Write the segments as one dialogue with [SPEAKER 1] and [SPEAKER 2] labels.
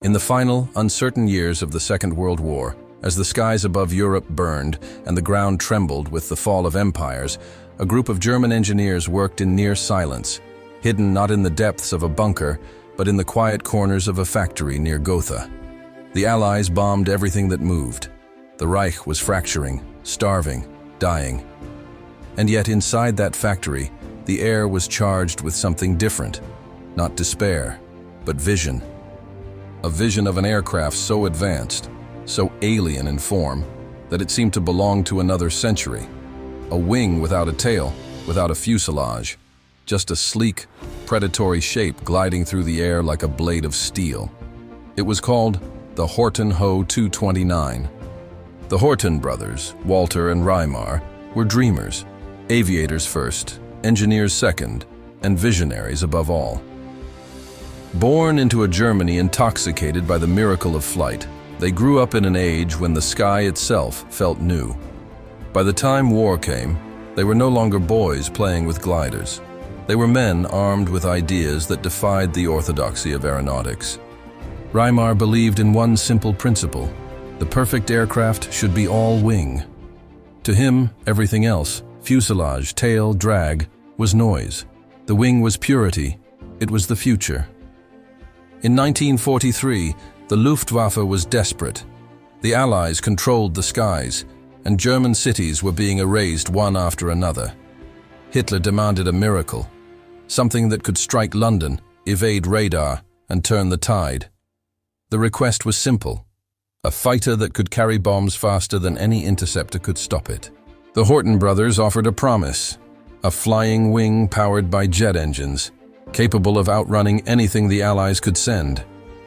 [SPEAKER 1] In the final, uncertain years of the Second World War, as the skies above Europe burned and the ground trembled with the fall of empires, a group of German engineers worked in near silence, hidden not in the depths of a bunker, but in the quiet corners of a factory near Gotha. The Allies bombed everything that moved. The Reich was fracturing, starving, dying. And yet inside that factory, the air was charged with something different, not despair, but vision. A vision of an aircraft so advanced, so alien in form, that it seemed to belong to another century. A wing without a tail, without a fuselage, just a sleek, predatory shape gliding through the air like a blade of steel. It was called the Horten Ho 229. The Horten brothers, Walter and Reimar, were dreamers, aviators first, engineers second, and visionaries above all. Born into a Germany intoxicated by the miracle of flight, they grew up in an age when the sky itself felt new. By the time war came, they were no longer boys playing with gliders. They were men armed with ideas that defied the orthodoxy of aeronautics. Reimar believed in one simple principle: the perfect aircraft should be all wing. To him, everything else, fuselage, tail, drag, was noise. The wing was purity. It was the future. In 1943, the Luftwaffe was desperate. The Allies controlled the skies, and German cities were being erased one after another. Hitler demanded a miracle, something that could strike London, evade radar, and turn the tide. The request was simple: a fighter that could carry bombs faster than any interceptor could stop it. The Horten brothers offered a promise: a flying wing powered by jet engines, capable of outrunning anything the Allies could send.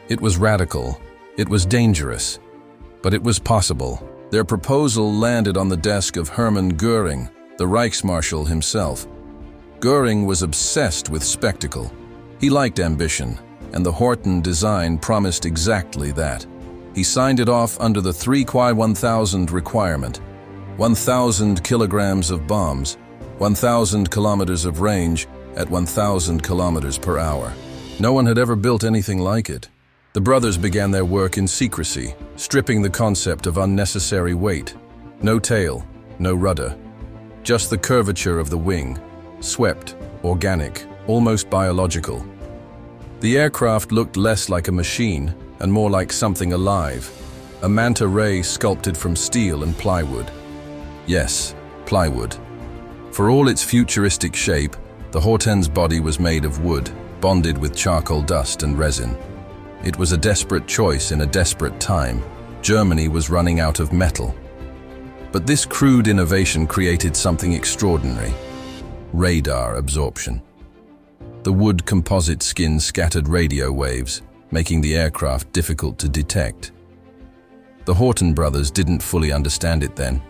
[SPEAKER 1] It was radical, it was dangerous, but it was possible. Their proposal landed on the desk of Hermann Göring, the Reichsmarshal himself. Göring was obsessed with spectacle. He liked ambition, and the Horten design promised exactly that. He signed it off under the 3Q1000 requirement: 1,000 kilograms of bombs, 1,000 kilometers of range at 1,000 kilometers per hour. No one had ever built anything like it. The brothers began their work in secrecy, stripping the concept of unnecessary weight. No tail, no rudder. Just the curvature of the wing, swept, organic, almost biological. The aircraft looked less like a machine and more like something alive, a manta ray sculpted from steel and plywood. Yes, plywood. For all its futuristic shape, the Horten's body was made of wood, bonded with charcoal dust and resin. It was a desperate choice in a desperate time. Germany was running out of metal. But this crude innovation created something extraordinary: radar absorption. The wood composite skin scattered radio waves, making the aircraft difficult to detect. The Horten brothers didn't fully understand it then,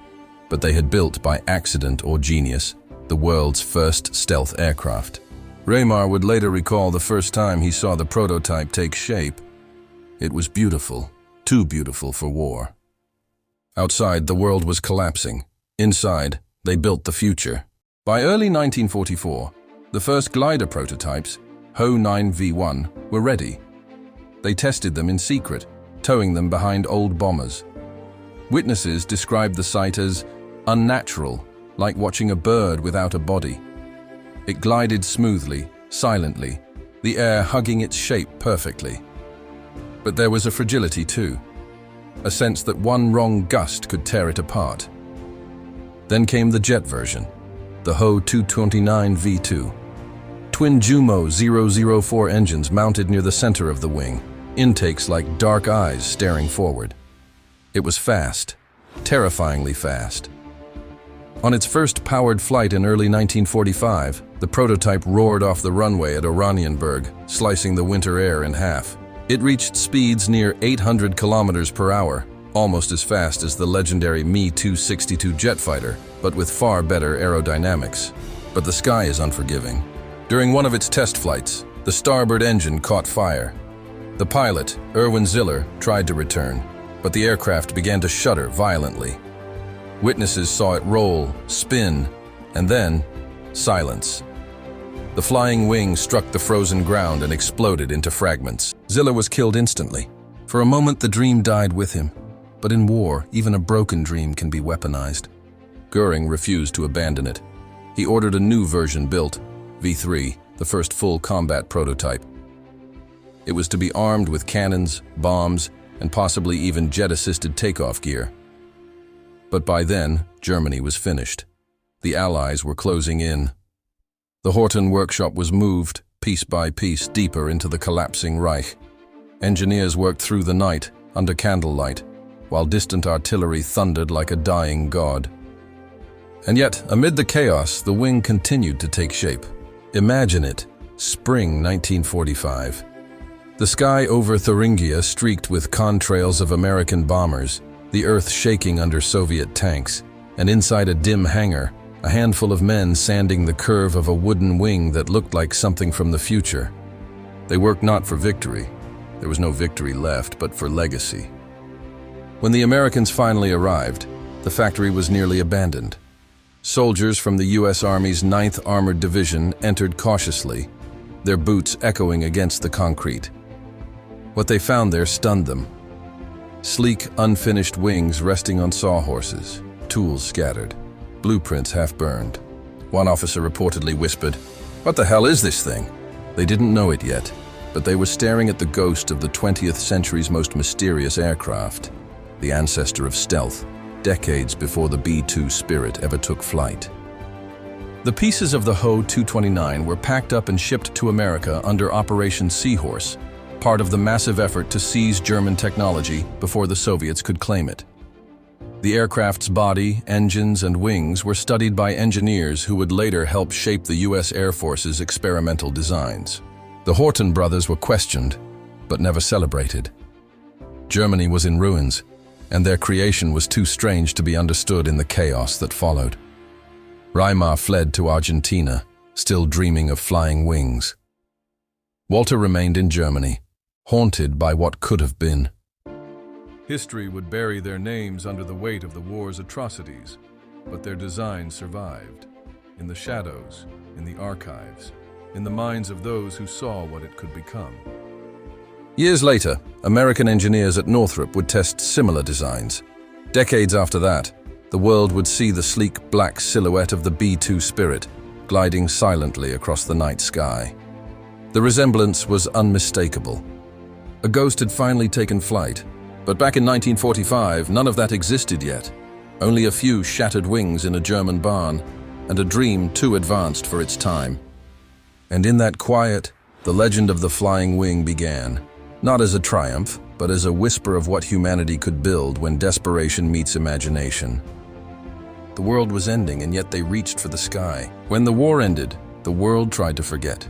[SPEAKER 1] but they had built by accident or genius the world's first stealth aircraft. Reimar would later recall the first time he saw the prototype take shape. It was beautiful, too beautiful for war. Outside, the world was collapsing. Inside, they built the future. By early 1944, the first glider prototypes, Ho 9V1, were ready. They tested them in secret, towing them behind old bombers. Witnesses described the sight as unnatural, like watching a bird without a body. It glided smoothly, silently, the air hugging its shape perfectly. But there was a fragility too, a sense that one wrong gust could tear it apart. Then came the jet version, the Ho 229 V2. Twin Jumo 004 engines mounted near the center of the wing, intakes like dark eyes staring forward. It was fast, terrifyingly fast. On its first powered flight in early 1945, the prototype roared off the runway at Oranienburg, slicing the winter air in half. It reached speeds near 800 kilometers per hour, almost as fast as the legendary Me-262 jet fighter, but with far better aerodynamics. But the sky is unforgiving. During one of its test flights, the starboard engine caught fire. The pilot, Erwin Ziller, tried to return, but the aircraft began to shudder violently. Witnesses saw it roll, spin, and then silence. The flying wing struck the frozen ground and exploded into fragments. Ziller was killed instantly. For a moment, the dream died with him. But in war, even a broken dream can be weaponized. Goering refused to abandon it. He ordered a new version built, V3, the first full combat prototype. It was to be armed with cannons, bombs, and possibly even jet-assisted takeoff gear. But by then, Germany was finished. The Allies were closing in. The Horten workshop was moved, piece by piece, deeper into the collapsing Reich. Engineers worked through the night, under candlelight, while distant artillery thundered like a dying god. And yet, amid the chaos, the wing continued to take shape. Imagine it, spring 1945. The sky over Thuringia streaked with contrails of American bombers, the earth shaking under Soviet tanks, and inside a dim hangar, a handful of men sanding the curve of a wooden wing that looked like something from the future. They worked not for victory. There was no victory left, but for legacy. When the Americans finally arrived, the factory was nearly abandoned. Soldiers from the U.S. Army's 9th Armored Division entered cautiously, their boots echoing against the concrete. What they found there stunned them. Sleek, unfinished wings resting on sawhorses, tools scattered, blueprints half-burned. One officer reportedly whispered, "What the hell is this thing?" They didn't know it yet, but they were staring at the ghost of the 20th century's most mysterious aircraft, the ancestor of stealth, decades before the B-2 Spirit ever took flight. The pieces of the Ho 229 were packed up and shipped to America under Operation Seahorse, part of the massive effort to seize German technology before the Soviets could claim it. The aircraft's body, engines, and wings were studied by engineers who would later help shape the U.S. Air Force's experimental designs. The Horten brothers were questioned, but never celebrated. Germany was in ruins, and their creation was too strange to be understood in the chaos that followed. Reich fled to Argentina, still dreaming of flying wings. Walter remained in Germany, haunted by what could have been. History would bury their names under the weight of the war's atrocities, but their design survived. In the shadows, in the archives, in the minds of those who saw what it could become. Years later, American engineers at Northrop would test similar designs. Decades after that, the world would see the sleek black silhouette of the B-2 Spirit gliding silently across the night sky. The resemblance was unmistakable. A ghost had finally taken flight, but back in 1945, none of that existed yet. Only a few shattered wings in a German barn, and a dream too advanced for its time. And in that quiet, the legend of the flying wing began. Not as a triumph, but as a whisper of what humanity could build when desperation meets imagination. The world was ending, and yet they reached for the sky. When the war ended, the world tried to forget.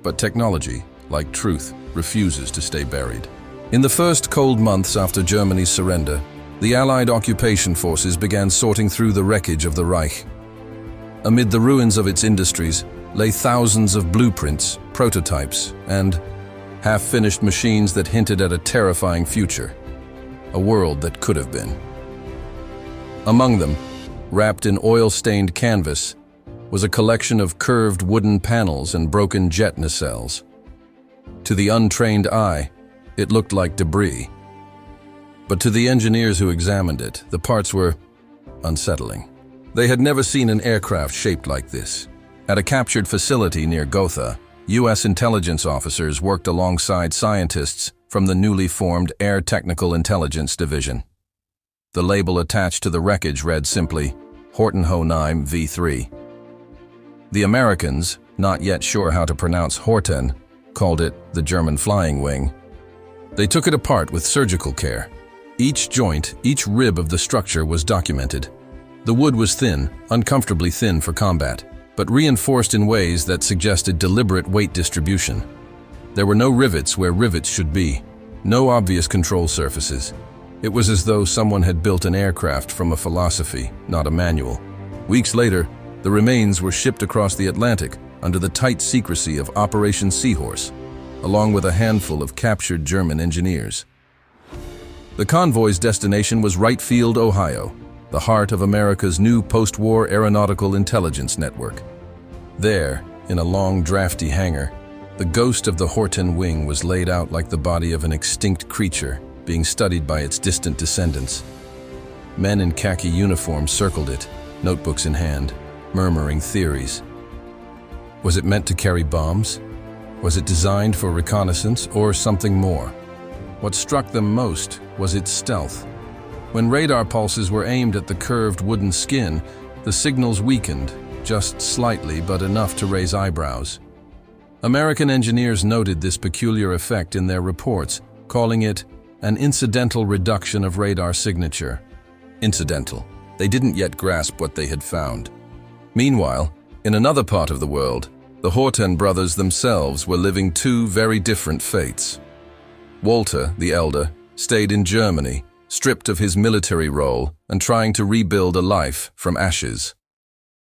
[SPEAKER 1] But technology, like truth, refuses to stay buried. In the first cold months after Germany's surrender, the Allied occupation forces began sorting through the wreckage of the Reich. Amid the ruins of its industries lay thousands of blueprints, prototypes, and half-finished machines that hinted at a terrifying future, a world that could have been. Among them, wrapped in oil-stained canvas, was a collection of curved wooden panels and broken jet nacelles. To the untrained eye, it looked like debris. But to the engineers who examined it, the parts were unsettling. They had never seen an aircraft shaped like this. At a captured facility near Gotha, U.S. intelligence officers worked alongside scientists from the newly formed Air Technical Intelligence Division. The label attached to the wreckage read simply, Horten Ho V3. The Americans, not yet sure how to pronounce Horten, called it the German flying wing. They took it apart with surgical care. Each joint, each rib of the structure was documented. The wood was thin, uncomfortably thin for combat, but reinforced in ways that suggested deliberate weight distribution. There were no rivets where rivets should be, no obvious control surfaces. It was as though someone had built an aircraft from a philosophy, not a manual. Weeks later, the remains were shipped across the Atlantic under the tight secrecy of Operation Seahorse, along with a handful of captured German engineers. The convoy's destination was Wright Field, Ohio, the heart of America's new post-war aeronautical intelligence network. There, in a long, drafty hangar, the ghost of the Horten wing was laid out like the body of an extinct creature, being studied by its distant descendants. Men in khaki uniforms circled it, notebooks in hand, murmuring theories. Was it meant to carry bombs? Was it designed for reconnaissance or something more? What struck them most was its stealth. When radar pulses were aimed at the curved wooden skin, the signals weakened, just slightly but enough to raise eyebrows. American engineers noted this peculiar effect in their reports, calling it an incidental reduction of radar signature. Incidental. They didn't yet grasp what they had found. Meanwhile, in another part of the world, the Horten brothers themselves were living two very different fates. Walter, the elder, stayed in Germany, stripped of his military role and trying to rebuild a life from ashes.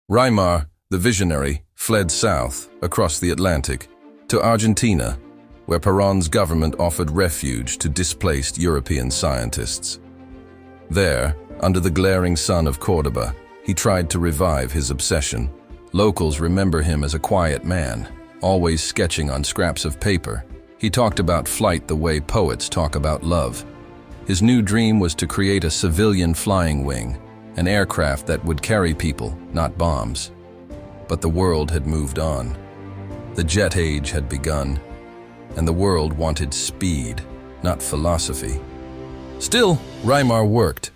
[SPEAKER 1] Reich, the visionary, fled south, across the Atlantic, to Argentina, where Perón's government offered refuge to displaced European scientists. There, under the glaring sun of Córdoba, he tried to revive his obsession. Locals remember him as a quiet man, always sketching on scraps of paper. He talked about flight the way poets talk about love. His new dream was to create a civilian flying wing, an aircraft that would carry people, not bombs. But the world had moved on. The jet age had begun, and the world wanted speed, not philosophy. Still, Reich worked.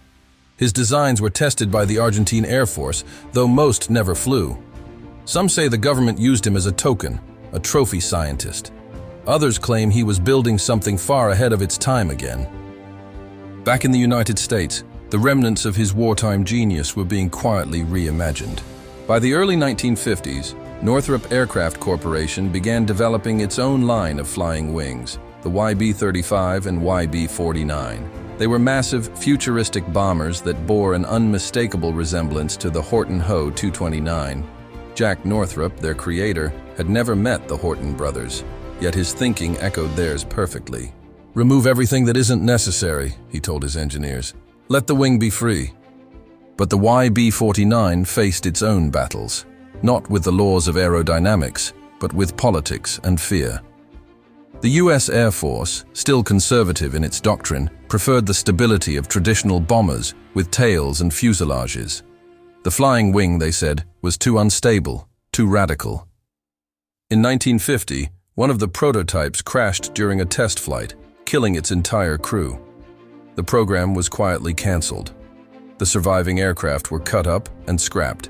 [SPEAKER 1] His designs were tested by the Argentine Air Force, though most never flew. Some say the government used him as a token, a trophy scientist. Others claim he was building something far ahead of its time again. Back in the United States, the remnants of his wartime genius were being quietly reimagined. By the early 1950s, Northrop Aircraft Corporation began developing its own line of flying wings, the YB-35 and YB-49. They were massive, futuristic bombers that bore an unmistakable resemblance to the Horten Ho 229. Jack Northrop, their creator, had never met the Horten brothers, yet his thinking echoed theirs perfectly. "Remove everything that isn't necessary," he told his engineers. "Let the wing be free." But the YB-49 faced its own battles, not with the laws of aerodynamics, but with politics and fear. The U.S. Air Force, still conservative in its doctrine, preferred the stability of traditional bombers with tails and fuselages. The flying wing, they said, was too unstable, too radical. In 1950, one of the prototypes crashed during a test flight, killing its entire crew. The program was quietly canceled. The surviving aircraft were cut up and scrapped.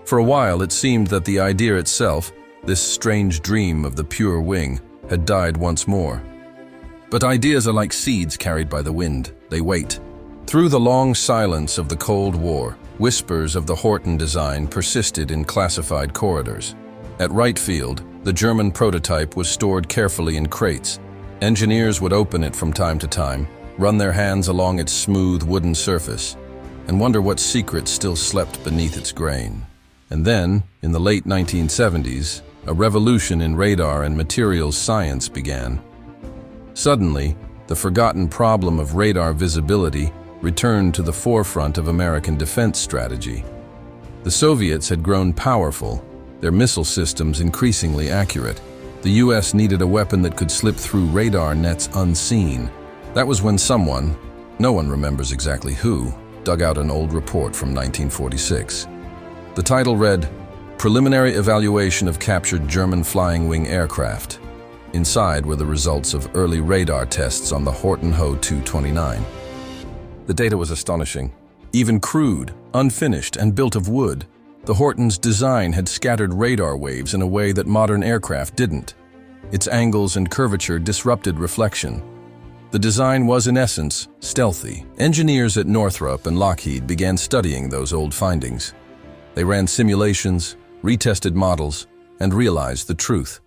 [SPEAKER 1] For a while, it seemed that the idea itself, this strange dream of the pure wing, had died once more. But ideas are like seeds carried by the wind. They wait. Through the long silence of the Cold War, whispers of the Horten design persisted in classified corridors. At Wright Field, the German prototype was stored carefully in crates. Engineers would open it from time to time, run their hands along its smooth wooden surface, and wonder what secrets still slept beneath its grain. And then, in the late 1970s, a revolution in radar and materials science began. Suddenly, the forgotten problem of radar visibility returned to the forefront of American defense strategy. The Soviets had grown powerful, their missile systems increasingly accurate. The US needed a weapon that could slip through radar nets unseen. That was when someone, no one remembers exactly who, dug out an old report from 1946. The title read, "Preliminary Evaluation of Captured German Flying Wing Aircraft." Inside were the results of early radar tests on the Horten Ho 229. The data was astonishing. Even crude, unfinished, and built of wood, the Horten's design had scattered radar waves in a way that modern aircraft didn't. Its angles and curvature disrupted reflection. The design was, in essence, stealthy. Engineers at Northrop and Lockheed began studying those old findings. They ran simulations, retested models, and realized the truth.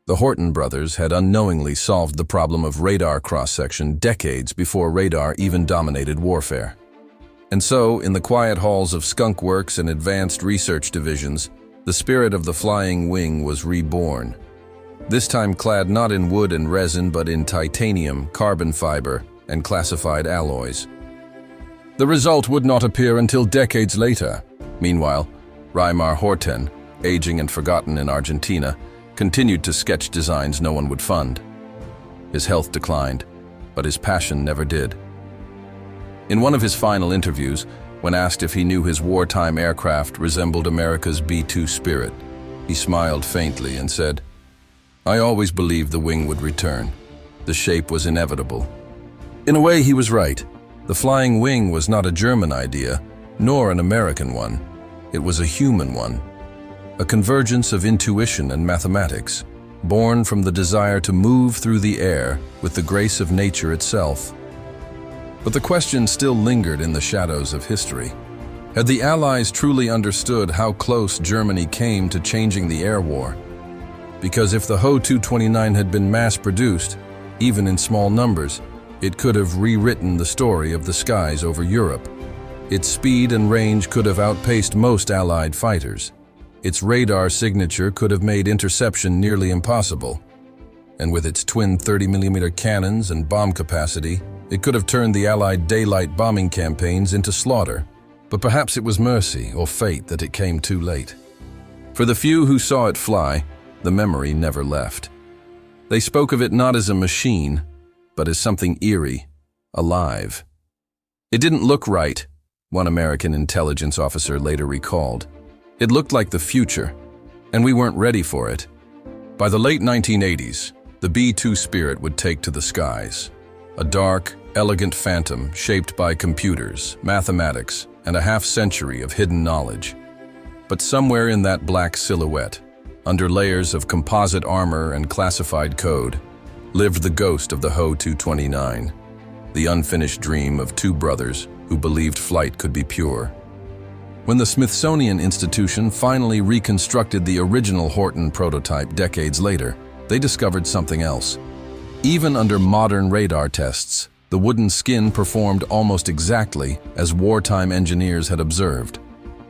[SPEAKER 1] The Horten brothers had unknowingly solved the problem of radar cross-section decades before radar even dominated warfare. And so, in the quiet halls of Skunk Works and advanced research divisions, the spirit of the flying wing was reborn. This time clad not in wood and resin, but in titanium, carbon fiber, and classified alloys. The result would not appear until decades later. Meanwhile, Reich Horten, aging and forgotten in Argentina, continued to sketch designs no one would fund. His health declined. but his passion never did. In one of his final interviews, when asked if he knew his wartime aircraft resembled America's B-2 Spirit, he smiled faintly and said, "I always believed the wing would return. The shape was inevitable." In a way, he was right. The flying wing was not a German idea, nor an American one. It was a human one. A convergence of intuition and mathematics, born from the desire to move through the air with the grace of nature itself. But the question still lingered in the shadows of history. Had the Allies truly understood how close Germany came to changing the air war? Because if the Ho 229 had been mass-produced, even in small numbers, it could have rewritten the story of the skies over Europe. Its speed and range could have outpaced most Allied fighters. Its radar signature could have made interception nearly impossible. And with its twin 30mm cannons and bomb capacity, it could have turned the Allied daylight bombing campaigns into slaughter. But perhaps it was mercy or fate that it came too late. For the few who saw it fly, the memory never left. They spoke of it not as a machine, but as something eerie, alive. It didn't look right, one American intelligence officer later recalled. It looked like the future, and we weren't ready for it. By the late 1980s, the B-2 Spirit would take to the skies. A dark, elegant phantom shaped by computers, mathematics, and a half-century of hidden knowledge. But somewhere in that black silhouette, under layers of composite armor and classified code, lived the ghost of the Ho 229, the unfinished dream of two brothers who believed flight could be pure. When the Smithsonian Institution finally reconstructed the original Horten prototype decades later, they discovered something else. Even under modern radar tests, the wooden skin performed almost exactly as wartime engineers had observed.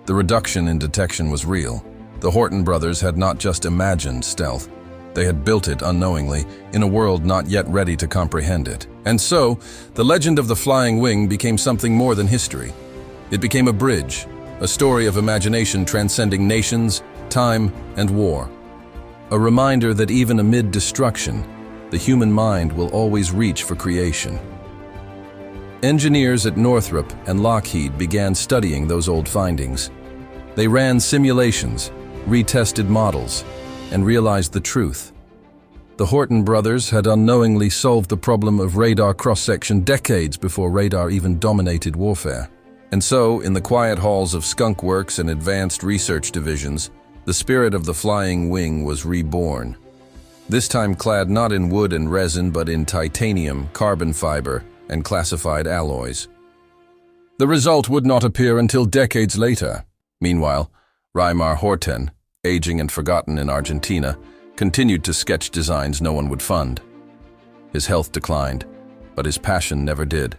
[SPEAKER 1] The reduction in detection was real. The Horten brothers had not just imagined stealth. They had built it unknowingly in a world not yet ready to comprehend it. And so, the legend of the flying wing became something more than history. It became a bridge, a story of imagination transcending nations, time, and war. A reminder that even amid destruction, the human mind will always reach for creation. Engineers at Northrop and Lockheed began studying those old findings. They ran simulations, retested models, and realized the truth. The Horten brothers had unknowingly solved the problem of radar cross-section decades before radar even dominated warfare. And so, in the quiet halls of skunk works and advanced research divisions, the spirit of the flying wing was reborn. This time clad not in wood and resin, but in titanium, carbon fiber, and classified alloys. The result would not appear until decades later. Meanwhile, Reimar Horten, aging and forgotten in Argentina, continued to sketch designs no one would fund. His health declined, but his passion never did.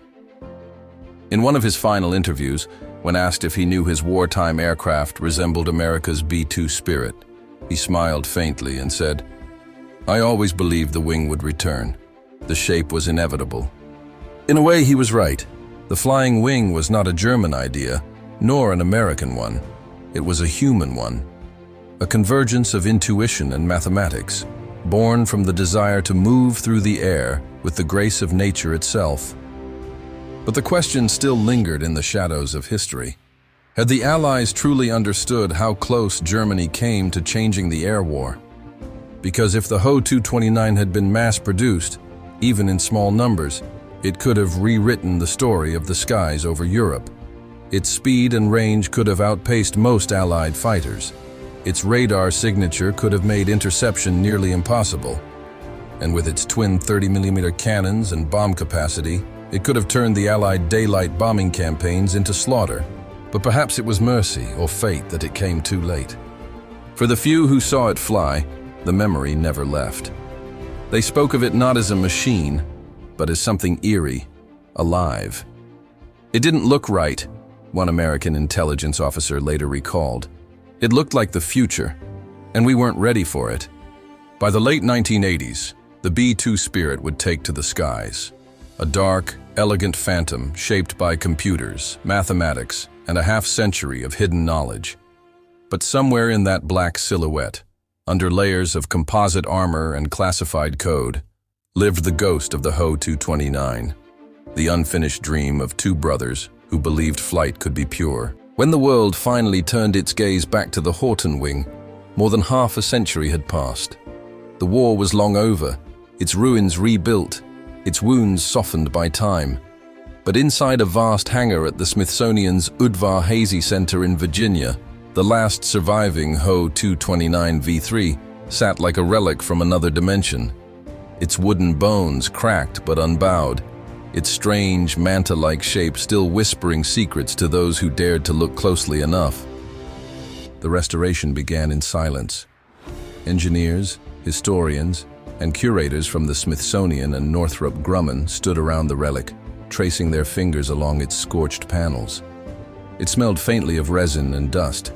[SPEAKER 1] In one of his final interviews, when asked if he knew his wartime aircraft resembled America's B-2 Spirit, he smiled faintly and said, "I always believed the wing would return. The shape was inevitable." In a way, he was right. The flying wing was not a German idea, nor an American one. It was a human one. A convergence of intuition and mathematics, born from the desire to move through the air with the grace of nature itself. But the question still lingered in the shadows of history. Had the Allies truly understood how close Germany came to changing the air war? Because if the Ho 229 had been mass-produced, even in small numbers, it could have rewritten the story of the skies over Europe. Its speed and range could have outpaced most Allied fighters. Its radar signature could have made interception nearly impossible. And with its twin 30mm cannons and bomb capacity, it could have turned the Allied daylight bombing campaigns into slaughter. But perhaps it was mercy or fate that it came too late. For the few who saw it fly, the memory never left. They spoke of it not as a machine, but as something eerie, alive. It didn't look right, one American intelligence officer later recalled. It looked like the future, and we weren't ready for it. By the late 1980s, the B-2 Spirit would take to the skies. A dark, elegant phantom shaped by computers, mathematics, and a half-century of hidden knowledge. But somewhere in that black silhouette, under layers of composite armor and classified code, lived the ghost of the Ho 229, the unfinished dream of two brothers who believed flight could be pure. When the world finally turned its gaze back to the Horten wing, more than half a century had passed. The war was long over, its ruins rebuilt, its wounds softened by time. But inside a vast hangar at the Smithsonian's Udvar-Hazy Center in Virginia, the last surviving Ho 229 V3 sat like a relic from another dimension. Its wooden bones cracked but unbowed, its strange manta-like shape still whispering secrets to those who dared to look closely enough. The restoration began in silence. Engineers, historians, and curators from the Smithsonian and Northrop Grumman stood around the relic, tracing their fingers along its scorched panels. It smelled faintly of resin and dust,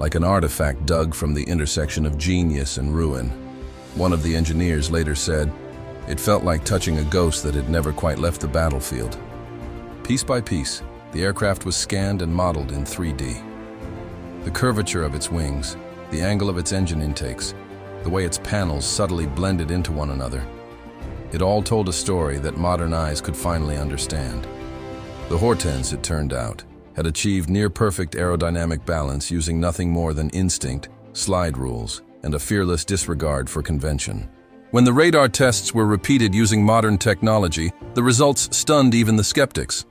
[SPEAKER 1] like an artifact dug from the intersection of genius and ruin. One of the engineers later said, "It felt like touching a ghost that had never quite left the battlefield." Piece by piece, the aircraft was scanned and modeled in 3D. The curvature of its wings, the angle of its engine intakes, the way its panels subtly blended into one another. It all told a story that modern eyes could finally understand. The Hortens, it turned out, had achieved near-perfect aerodynamic balance using nothing more than instinct, slide rules, and a fearless disregard for convention. When the radar tests were repeated using modern technology, the results stunned even the skeptics.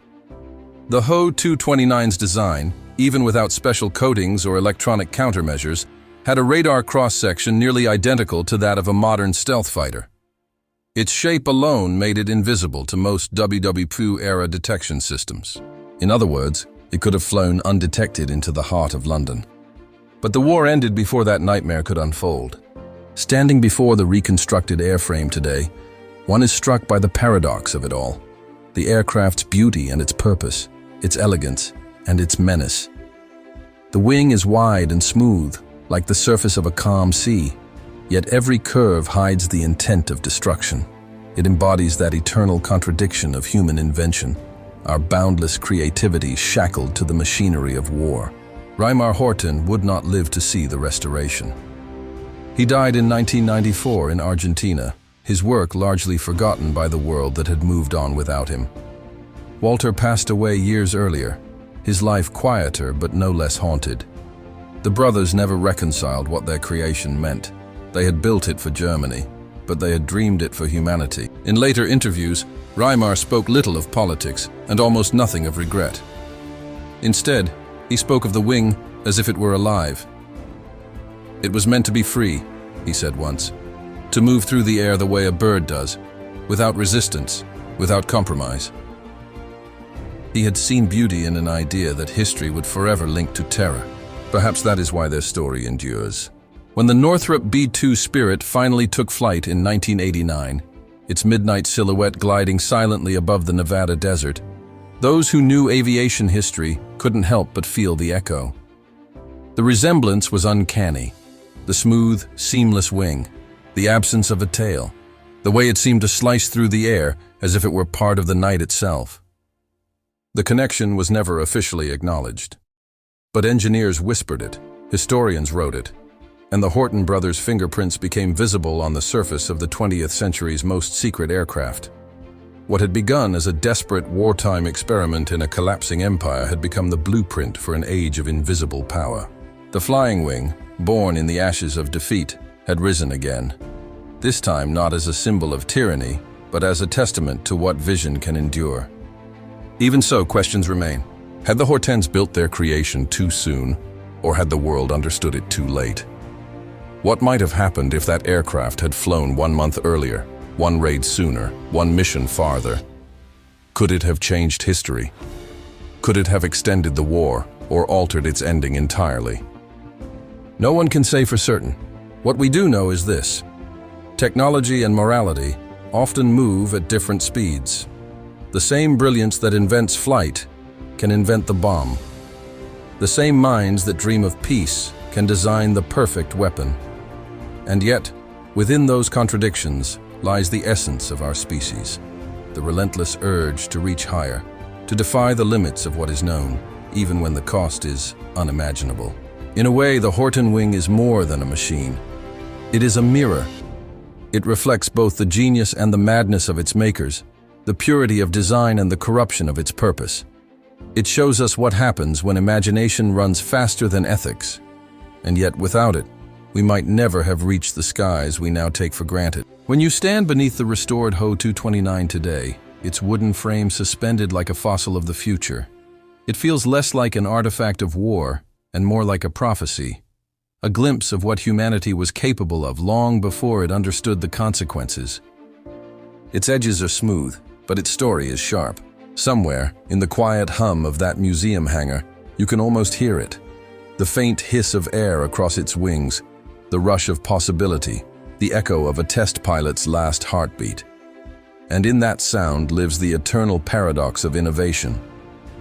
[SPEAKER 1] The Ho 229's design, even without special coatings or electronic countermeasures, had a radar cross-section nearly identical to that of a modern stealth fighter. Its shape alone made it invisible to most WW2-era detection systems. In other words, it could have flown undetected into the heart of London. But the war ended before that nightmare could unfold. Standing before the reconstructed airframe today, one is struck by the paradox of it all. The aircraft's beauty and its purpose, its elegance, and its menace. The wing is wide and smooth, like the surface of a calm sea, yet every curve hides the intent of destruction. It embodies that eternal contradiction of human invention, our boundless creativity shackled to the machinery of war. Reimar Horten would not live to see the restoration. He died in 1994 in Argentina, his work largely forgotten by the world that had moved on without him. Walter passed away years earlier, his life quieter but no less haunted. The brothers never reconciled what their creation meant. They had built it for Germany, but they had dreamed it for humanity. In later interviews, Reimar spoke little of politics and almost nothing of regret. Instead, he spoke of the wing as if it were alive. "It was meant to be free," he said once, "to move through the air the way a bird does, without resistance, without compromise." He had seen beauty in an idea that history would forever link to terror. Perhaps that is why their story endures. When the Northrop B-2 Spirit finally took flight in 1989, its midnight silhouette gliding silently above the Nevada desert, those who knew aviation history couldn't help but feel the echo. The resemblance was uncanny. The smooth, seamless wing, the absence of a tail, the way it seemed to slice through the air as if it were part of the night itself. The connection was never officially acknowledged. But engineers whispered it, historians wrote it, and the Horten brothers' fingerprints became visible on the surface of the 20th century's most secret aircraft. What had begun as a desperate wartime experiment in a collapsing empire had become the blueprint for an age of invisible power. The flying wing, born in the ashes of defeat, had risen again. This time not as a symbol of tyranny, but as a testament to what vision can endure. Even so, questions remain. Had the Hortens built their creation too soon, or had the world understood it too late? What might have happened if that aircraft had flown 1 month earlier, one raid sooner, one mission farther? Could it have changed history? Could it have extended the war, or altered its ending entirely? No one can say for certain. What we do know is this: technology and morality often move at different speeds. The same brilliance that invents flight can invent the bomb. The same minds that dream of peace can design the perfect weapon. And yet, within those contradictions lies the essence of our species, the relentless urge to reach higher, to defy the limits of what is known, even when the cost is unimaginable. In a way, the Horten wing is more than a machine. It is a mirror, It reflects both the genius and the madness of its makers, the purity of design and the corruption of its purpose. It shows us what happens when imagination runs faster than ethics. And yet, without it, we might never have reached the skies we now take for granted. When you stand beneath the restored Ho 229 today, its wooden frame suspended like a fossil of the future, it feels less like an artifact of war and more like a prophecy, a glimpse of what humanity was capable of long before it understood the consequences. Its edges are smooth, but its story is sharp. Somewhere, in the quiet hum of that museum hangar, you can almost hear it. The faint hiss of air across its wings, the rush of possibility, the echo of a test pilot's last heartbeat. And in that sound lives the eternal paradox of innovation,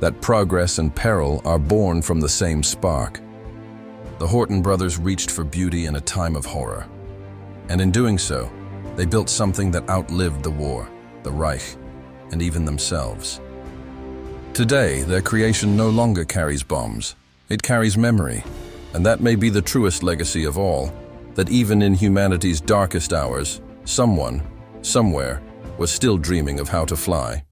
[SPEAKER 1] that progress and peril are born from the same spark. The Horten brothers reached for beauty in a time of horror. And in doing so, they built something that outlived the war, the Reich, and even themselves. Today, their creation no longer carries bombs. It carries memory, and that may be the truest legacy of all, that even in humanity's darkest hours, someone, somewhere, was still dreaming of how to fly.